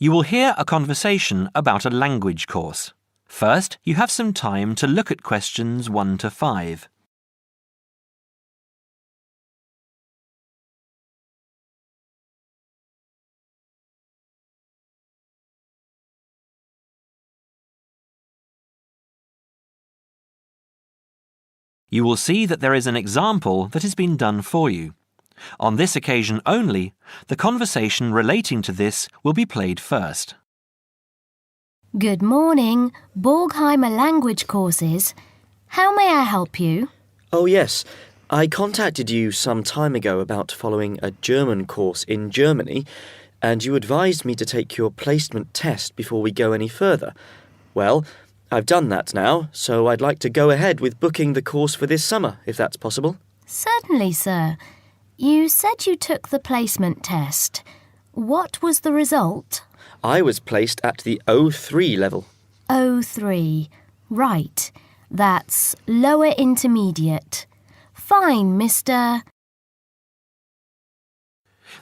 You will hear a conversation about a language course. First, you have some time to look at questions 1 to 5. You will see that there is an example that has been done for you. On this occasion only, the conversation relating to this will be played first. Good morning, Borgheimer language courses. How may I help you? Oh yes, I contacted you some time ago about following a German course in Germany, and you advised me to take your placement test before we go any further. Well, I've done that now, so I'd like to go ahead with booking the course for this summer, if that's possible. Certainly, sir. You said you took the placement test. What was the result? I was placed at the O3 level. O3. Right. That's lower intermediate. Fine, Mr.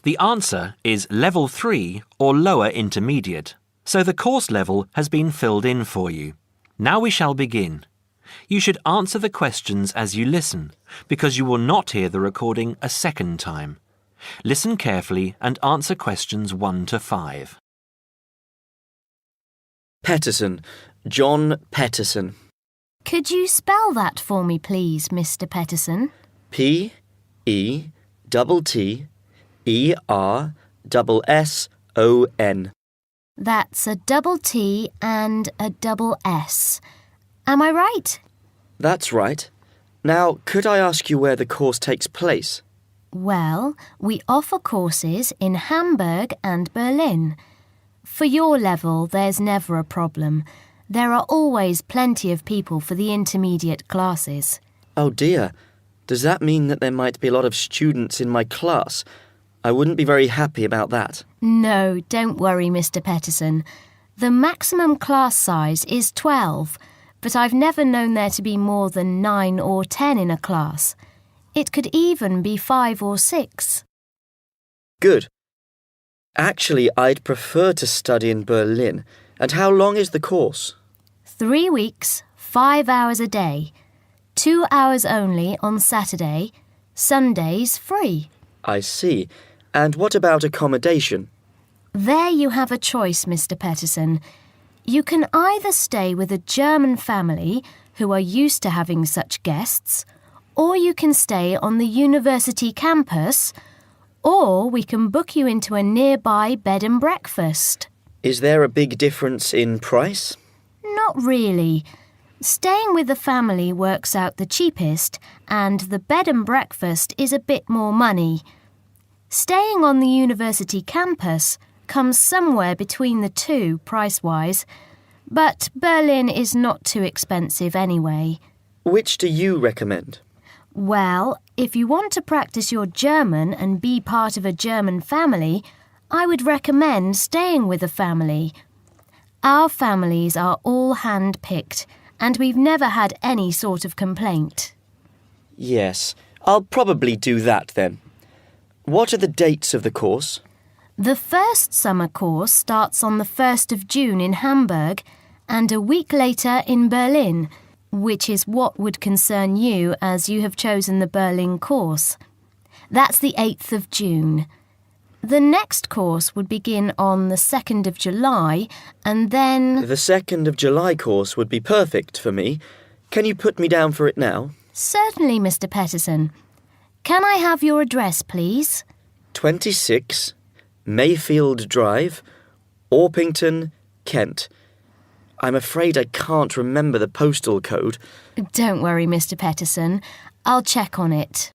The answer is Level 3 or Lower Intermediate, so the course level has been filled in for you. Now we shall begin. You should answer the questions as you listen, because you will not hear the recording a second time. Listen carefully and answer questions 1 to 5. Petterson. John Petterson. Could you spell that for me, please, Mr. Petterson? P-E-T-T-E-R-S-S-O-N. That's a double T and a double S. Am I right? That's right. Now, could I ask you where the course takes place? Well, we offer courses in Hamburg and Berlin. For your level, there's never a problem. There are always plenty of people for the intermediate classes. Oh dear. Does that mean that there might be a lot of students in my class? I wouldn't be very happy about that. No, don't worry, Mr. Petterson. The maximum class size is 12, but I've never known there to be more than 9 or 10 in a class. It could even be 5 or 6. Good. Actually, I'd prefer to study in Berlin. And how long is the course? 3 weeks, 5 hours a day. 2 hours only on Saturday. Sundays free. I see. And what about accommodation? There you have a choice, Mr. Petterson. You can either stay with a German family who are used to having such guests, or you can stay on the university campus, or we can book you into a nearby bed and breakfast. Is there a big difference in price? Not really. Staying with the family works out the cheapest, and the bed and breakfast is a bit more money. Staying on the university campus comes somewhere between the two price-wise, but Berlin is not too expensive anyway. Which do you recommend? Well, if you want to practice your German and be part of a German family, I would recommend staying with a family. Our families are all hand-picked, and we've never had any sort of complaint. Yes, I'll probably do that then. What are the dates of the course? The first summer course starts on the 1st of June in Hamburg and a week later in Berlin, which is what would concern you as you have chosen the Berlin course. That's the 8th of June. The next course would begin on the 2nd of July and then... The 2nd of July course would be perfect for me. Can you put me down for it now? Certainly, Mr. Petterson. Can I have your address, please? 26 Mayfield Drive, Orpington, Kent. I'm afraid I can't remember the postal code. Don't worry, Mr. Petterson. I'll check on it.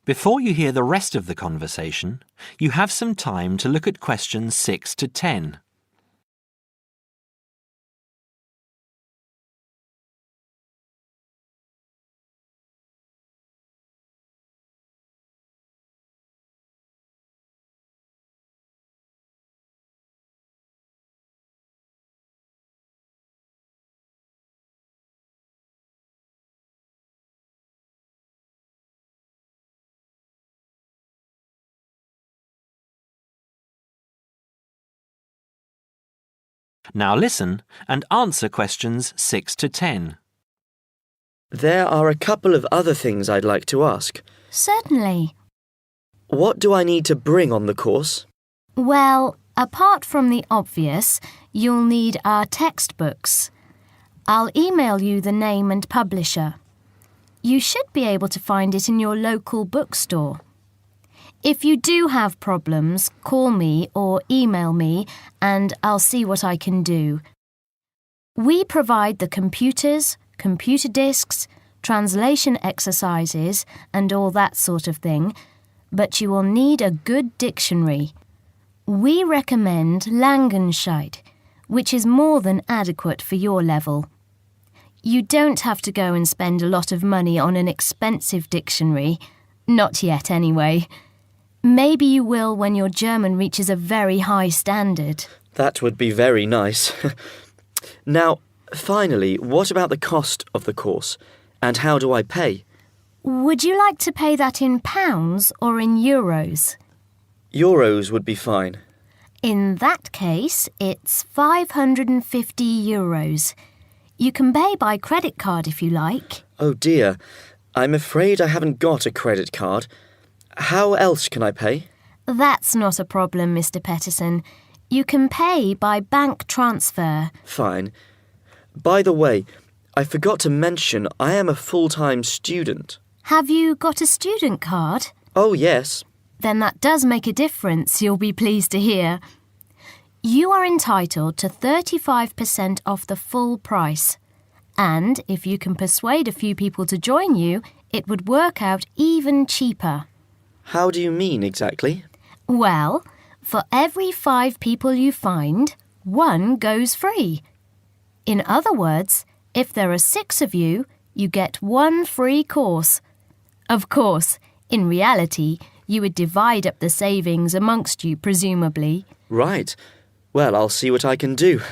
Before you hear the rest of the conversation, you have some time to look at questions 6 to 10. Now listen and answer questions 6 to 10. There are a couple of other things I'd like to ask. Certainly. What do I need to bring on the course? Well, apart from the obvious, you'll need our textbooks. I'll email you the name and publisher. You should be able to find it in your local bookstore. If you do have problems, call me or email me and I'll see what I can do. We provide the computers, computer discs, translation exercises and all that sort of thing, but you will need a good dictionary. We recommend Langenscheidt, which is more than adequate for your level. You don't have to go and spend a lot of money on an expensive dictionary. Not yet, anyway. Maybe you will when your German reaches a very high standard. That would be very nice. Now, finally, what about the cost of the course? And how do I pay? Would you like to pay that in pounds or in euros? Euros would be fine. In that case, it's 550 euros. You can pay by credit card if you like. Oh dear, I'm afraid I haven't got a credit card. How else can I pay? That's not a problem, Mr. Peterson. You can pay by bank transfer. Fine. By the way, I forgot to mention I am a full-time student. Have you got a student card? Oh, yes. Then that does make a difference, you'll be pleased to hear. You are entitled to 35% off the full price. And if you can persuade a few people to join you, it would work out even cheaper. How do you mean exactly? Well, for every 5 people you find, 1 goes free. In other words, if there are 6 of you, you get 1 free course. Of course, in reality, you would divide up the savings amongst you, presumably. Right. Well, I'll see what I can do.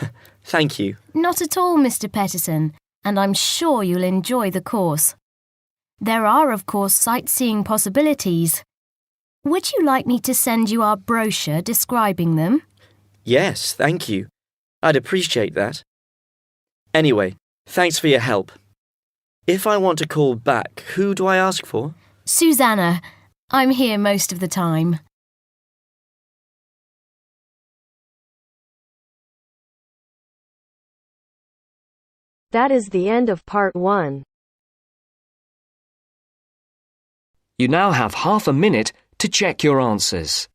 Thank you. Not at all, Mr. Peterson, and I'm sure you'll enjoy the course. There are, of course, sightseeing possibilities. Would you like me to send you our brochure describing them? Yes, thank you. I'd appreciate that. Anyway, thanks for your help. If I want to call back, who do I ask for? Susanna. I'm here most of the time. That is the end of part 1. You now have half a minute to check your answers.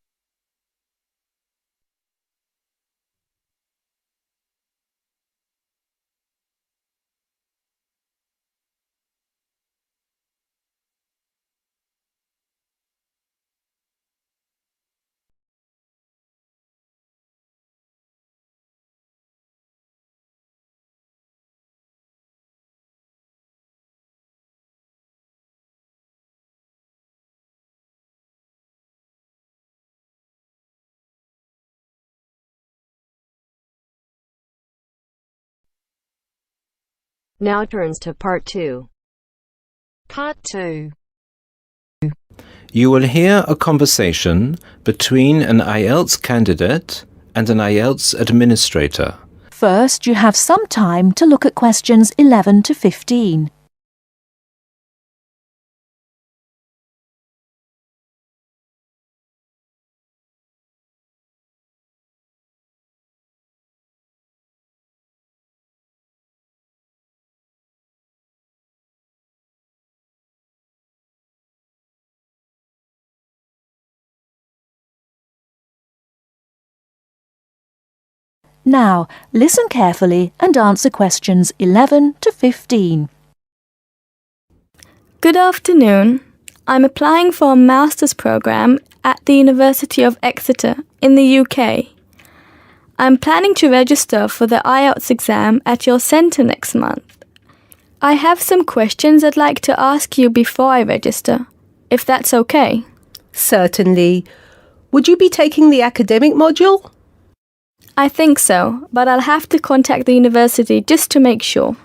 Now turns to part 2. Part 2. You will hear a conversation between an Ielts candidate and an Ielts administrator. First, you have some time to look at questions 11 to 15. Now, listen carefully and answer questions 11 to 15. Good afternoon. I'm applying for a master's program at the University of Exeter in the UK. I'm planning to register for the Ielts exam at your centre next month. I have some questions I'd like to ask you before I register, if that's okay. Certainly. Would you be taking the academic module? I think so, but I'll have to contact the university just to make sure.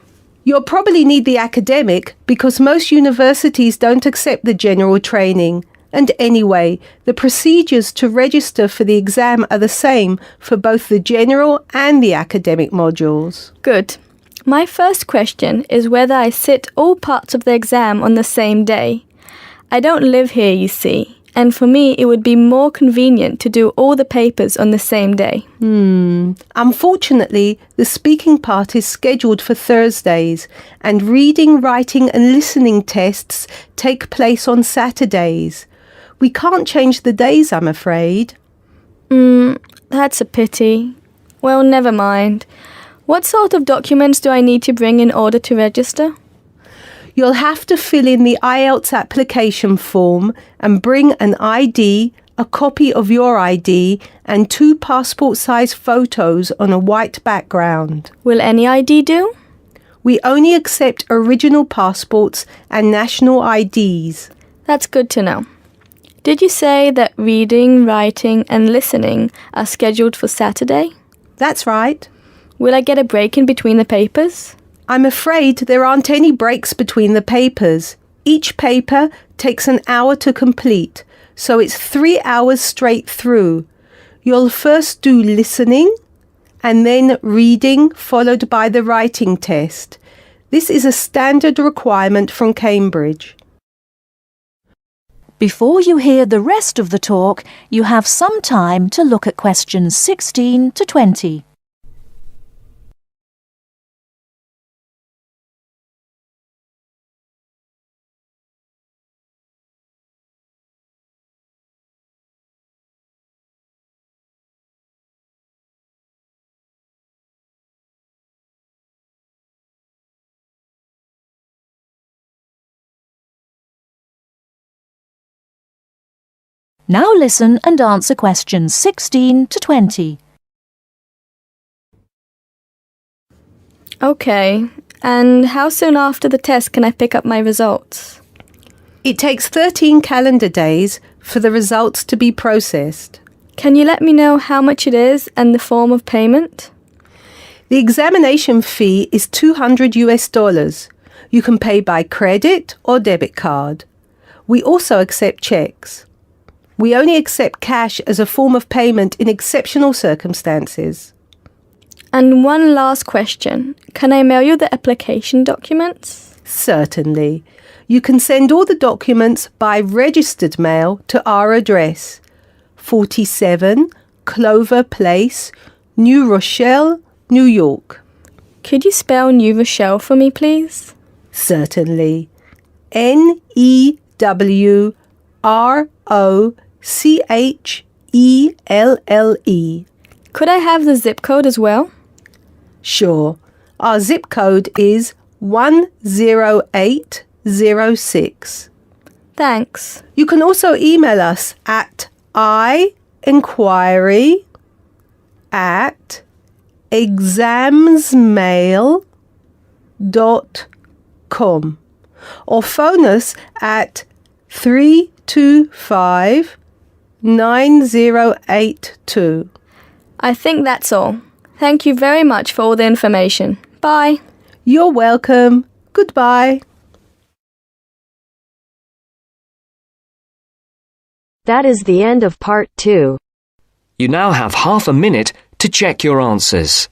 You'll probably need the academic because most universities don't accept the general training. And anyway, the procedures to register for the exam are the same for both the general and the academic modules. Good. My first question is whether I sit all parts of the exam on the same day. I don't live here, you see, and for me it would be more convenient to do all the papers on the same day. Unfortunately, the speaking part is scheduled for Thursdays, and reading, writing and listening tests take place on Saturdays. We can't change the days, I'm afraid. That's a pity. Well, never mind. What sort of documents do I need to bring in order to register? You'll have to fill in the Ielts application form and bring an ID, a copy of your ID, and 2 passport-size photos on a white background. Will any ID do? We only accept original passports and national IDs. That's good to know. Did you say that reading, writing and listening are scheduled for Saturday? That's right. Will I get a break in between the papers? I'm afraid there aren't any breaks between the papers. Each paper takes an hour to complete, so it's 3 hours straight through. You'll first do listening and then reading, followed by the writing test. This is a standard requirement from Cambridge. Before you hear the rest of the talk, you have some time to look at questions 16 to 20. Now listen and answer questions 16 to 20. Okay, and how soon after the test can I pick up my results? It takes 13 calendar days for the results to be processed. Can you let me know how much it is and the form of payment? The examination fee is $200. You can pay by credit or debit card. We also accept checks. We only accept cash as a form of payment in exceptional circumstances. And one last question. Can I mail you the application documents? Certainly. You can send all the documents by registered mail to our address, 47 Clover Place, New Rochelle, New York. Could you spell New Rochelle for me, please? Certainly. Newrochle. Could I have the zip code as well? Sure. Our zip code is 10806. Thanks. You can also email us at inquiry@examsmail.com or phone us at 325-9082. I think that's all. Thank you very much for all the information. Bye. You're welcome. Goodbye. That is the end of part 2. You now have half a minute to check your answers.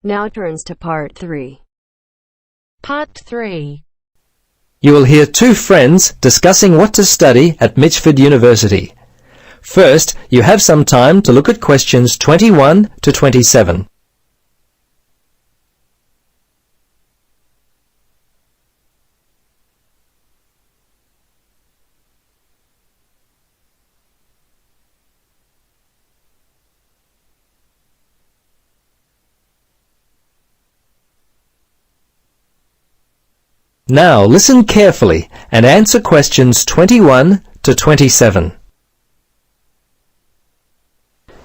Now turns to part 3. Part 3. You will hear two friends discussing what to study at Mitchford University. First, you have some time to look at questions 21 to 27. Now listen carefully and answer questions 21 to 27.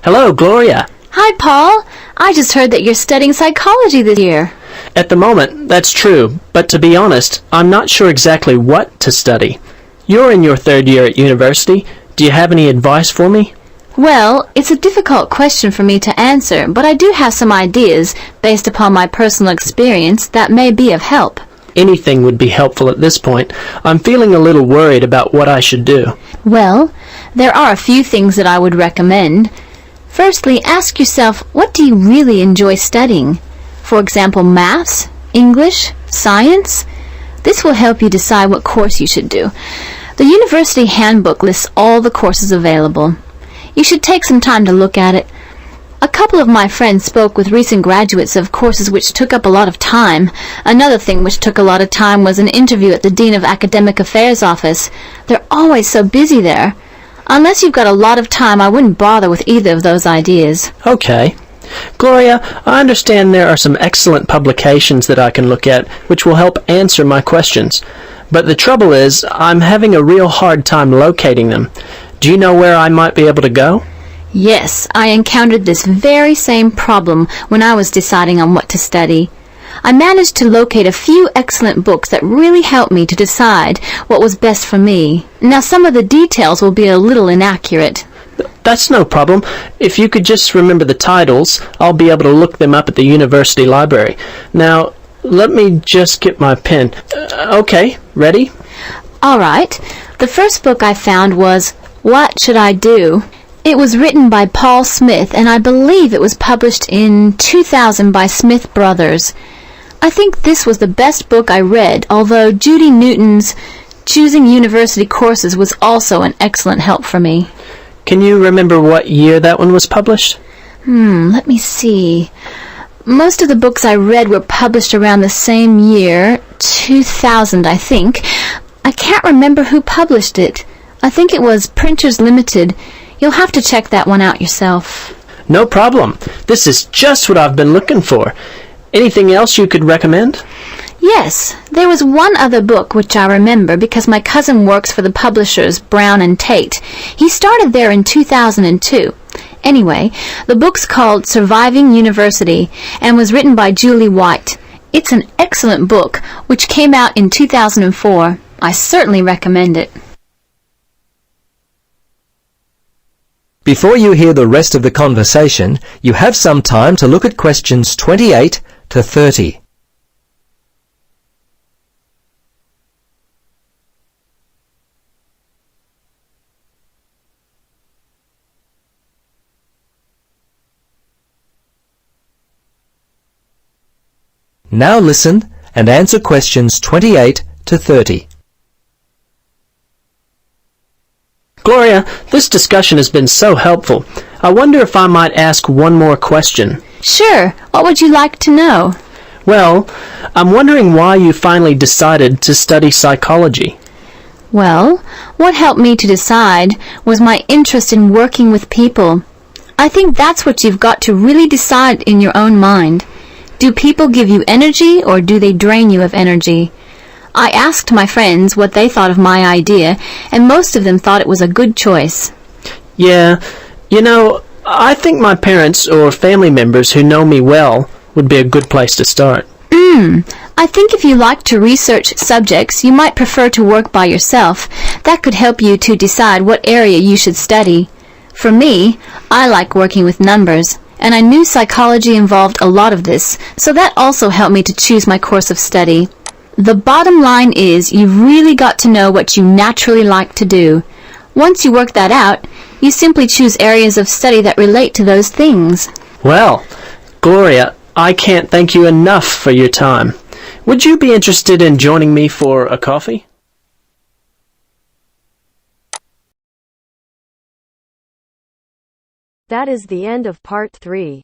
Hello, Gloria. Hi, Paul. I just heard that you're studying psychology this year. At the moment, that's true, but to be honest, I'm not sure exactly what to study. You're in your third year at university. Do you have any advice for me? Well, it's a difficult question for me to answer, but I do have some ideas, based upon my personal experience, that may be of help. Anything would be helpful at this point. I'm feeling a little worried about what I should do. Well, there are a few things that I would recommend. Firstly, ask yourself, what do you really enjoy studying? For example, maths, English, science? This will help you decide what course you should do. The university handbook lists all the courses available. You should take some time to look at it. A couple of my friends spoke with recent graduates of courses which took up a lot of time. Another thing which took a lot of time was an interview at the Dean of Academic Affairs office. They're always so busy there. Unless you've got a lot of time, I wouldn't bother with either of those ideas. Okay. Gloria, I understand there are some excellent publications that I can look at which will help answer my questions. But the trouble is, I'm having a real hard time locating them. Do you know where I might be able to go? Yes, I encountered this very same problem when I was deciding on what to study. I managed to locate a few excellent books that really helped me to decide what was best for me. Now, some of the details will be a little inaccurate. That's no problem. If you could just remember the titles, I'll be able to look them up at the university library. Now, let me just get my pen. Okay, ready? All right. The first book I found was What Should I Do? It was written by Paul Smith, and I believe it was published in 2000 by Smith Brothers. I think this was the best book I read, although Judy Newton's Choosing University Courses was also an excellent help for me. Can you remember what year that one was published? Let me see. Most of the books I read were published around the same year, 2000, I think. I can't remember who published it. I think it was Printers Limited. You'll have to check that one out yourself. No problem. This is just what I've been looking for. Anything else you could recommend? Yes, there was one other book which I remember because my cousin works for the publishers Brown and Tate. He started there in 2002. Anyway, the book's called Surviving University and was written by Julie White. It's an excellent book which came out in 2004. I certainly recommend it. Before you hear the rest of the conversation, you have some time to look at questions 28 to 30. Now listen and answer questions 28 to 30. Gloria, this discussion has been so helpful. I wonder if I might ask one more question. Sure. What would you like to know? Well, I'm wondering why you finally decided to study psychology. Well, what helped me to decide was my interest in working with people. I think that's what you've got to really decide in your own mind. Do people give you energy or do they drain you of energy? I asked my friends what they thought of my idea, and most of them thought it was a good choice. Yeah, you know, I think my parents or family members who know me well would be a good place to start. I think if you like to research subjects, you might prefer to work by yourself. That could help you to decide what area you should study. For me, I like working with numbers, and I knew psychology involved a lot of this, so that also helped me to choose my course of study. The bottom line is you've really got to know what you naturally like to do. Once you work that out, you simply choose areas of study that relate to those things. Well, Gloria, I can't thank you enough for your time. Would you be interested in joining me for a coffee? That is the end of part 3.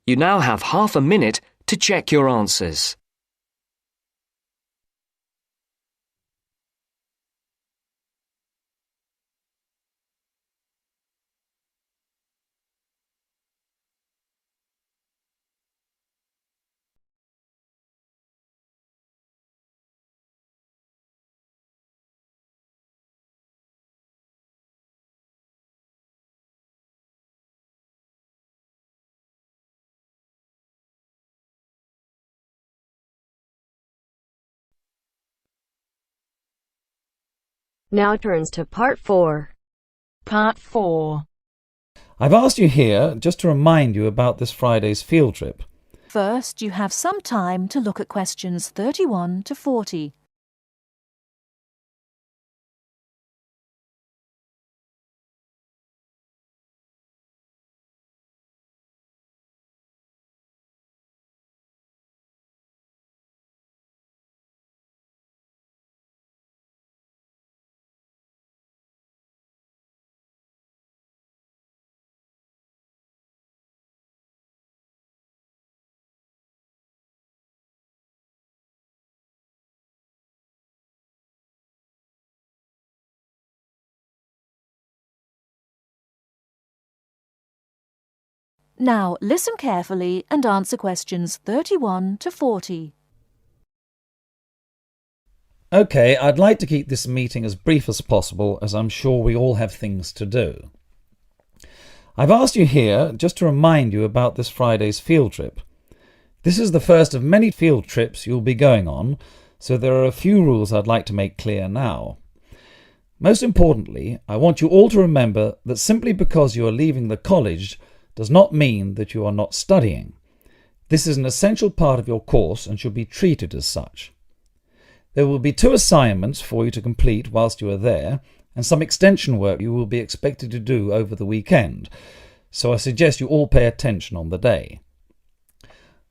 You now have half a minute to check your answers. Now turns to Part 4. Part 4. I've asked you here just to remind you about this Friday's field trip. First, you have some time to look at questions 31 to 40. Now, listen carefully and answer questions 31 to 40. OK, I'd like to keep this meeting as brief as possible, as I'm sure we all have things to do. I've asked you here just to remind you about this Friday's field trip. This is the first of many field trips you'll be going on, so there are a few rules I'd like to make clear now. Most importantly, I want you all to remember that simply because you are leaving the college does not mean that you are not studying. This is an essential part of your course and should be treated as such. There will be 2 assignments for you to complete whilst you are there, and some extension work you will be expected to do over the weekend, so I suggest you all pay attention on the day.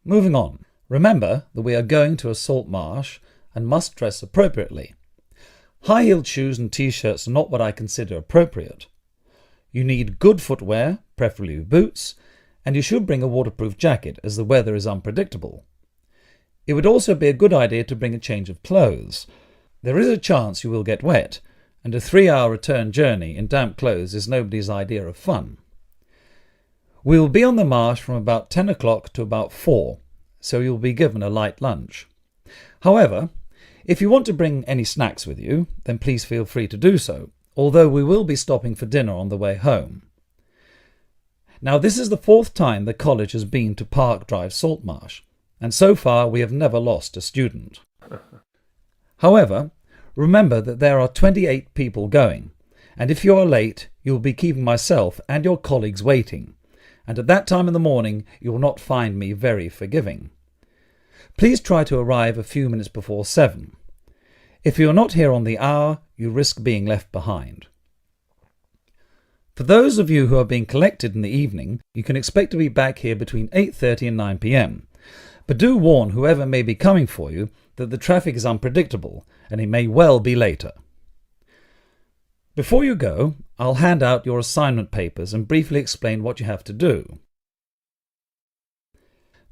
Moving on, remember that we are going to a salt marsh and must dress appropriately. High-heeled shoes and t-shirts are not what I consider appropriate. You need good footwear, preferably boots, and you should bring a waterproof jacket as the weather is unpredictable. It would also be a good idea to bring a change of clothes. There is a chance you will get wet, and a 3-hour return journey in damp clothes is nobody's idea of fun. We will be on the marsh from about 10 o'clock to about 4, so you will be given a light lunch. However, if you want to bring any snacks with you, then please feel free to do so, although we will be stopping for dinner on the way home. Now, this is the 4th time the college has been to Park Drive Saltmarsh, and so far we have never lost a student. However, remember that there are 28 people going, and if you are late, you will be keeping myself and your colleagues waiting, and at that time in the morning you will not find me very forgiving. Please try to arrive a few minutes before 7. If you are not here on the hour, you risk being left behind. For those of you who are being collected in the evening, you can expect to be back here between 8:30 and 9 p.m. But do warn whoever may be coming for you that the traffic is unpredictable and it may well be later. Before you go, I'll hand out your assignment papers and briefly explain what you have to do.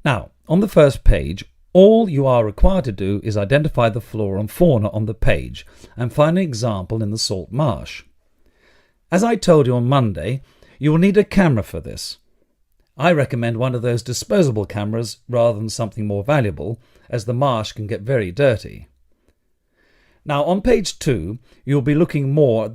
Now, on the first page, all you are required to do is identify the flora and fauna on the page and find an example in the salt marsh. As I told you on Monday, you will need a camera for this. I recommend one of those disposable cameras rather than something more valuable, as the marsh can get very dirty. Now on page 2, you'll be looking more at